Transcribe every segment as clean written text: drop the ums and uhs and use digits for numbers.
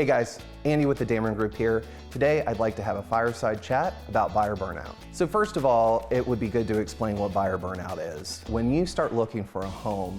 Hey guys, Andy with the Dameron Group here. Today I'd like to have a fireside chat about buyer burnout. So first of all, it would be good to explain what buyer burnout is. When you start looking for a home,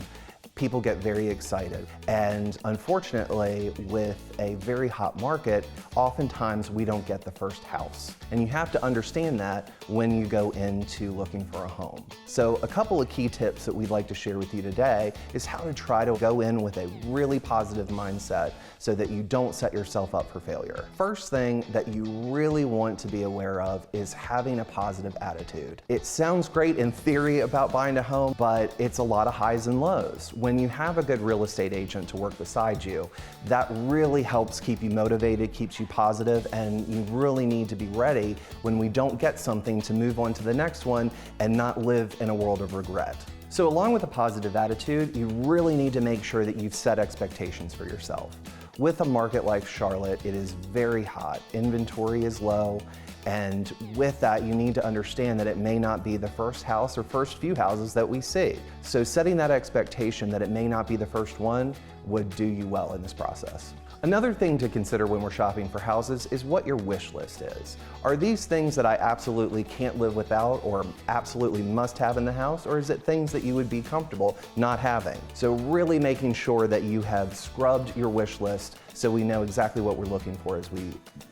people get very excited. And unfortunately, with a very hot market, oftentimes we don't get the first house. And you have to understand that when you go into looking for a home. So a couple of key tips that we'd like to share with you today is how to try to go in with a really positive mindset so that you don't set yourself up for failure. First thing that you really want to be aware of is having a positive attitude. It sounds great in theory about buying a home, but it's a lot of highs and lows. When you have a good real estate agent to work beside you, that really helps keep you motivated, keeps you positive, and you really need to be ready when we don't get something to move on to the next one and not live in a world of regret. So along with a positive attitude, you really need to make sure that you've set expectations for yourself. With a market like Charlotte, it is very hot, inventory is low, and with that, you need to understand that it may not be the first house or first few houses that we see. So setting that expectation that it may not be the first one would do you well in this process. Another thing to consider when we're shopping for houses is what your wish list is. Are these things that I absolutely can't live without or absolutely must have in the house, or is it things that you would be comfortable not having? So really making sure that you have scrubbed your wish list so we know exactly what we're looking for as we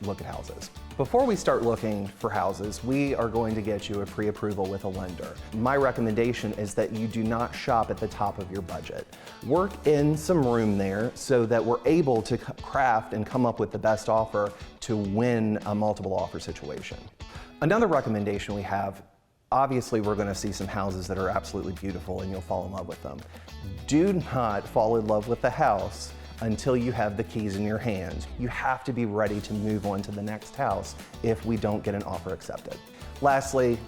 look at houses. Before we start looking for houses, we are going to get you a pre-approval with a lender. My recommendation is that you do not shop at the top of your budget. Work in some room there so that we're able to craft and come up with the best offer to win a multiple offer situation. Another recommendation we have, obviously we're going to see some houses that are absolutely beautiful and you'll fall in love with them. Do not fall in love with the house until you have the keys in your hands. You have to be ready to move on to the next house if we don't get an offer accepted. Lastly,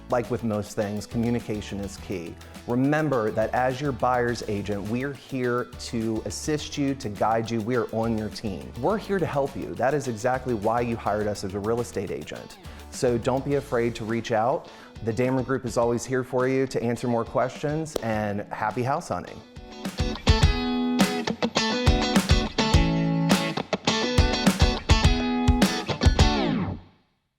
like with most things, communication is key. Remember that as your buyer's agent, we're here to assist you, to guide you. We're on your team. We're here to help you. That is exactly why you hired us as a real estate agent. So don't be afraid to reach out. The Dameron Group is always here for you to answer more questions, and happy house hunting.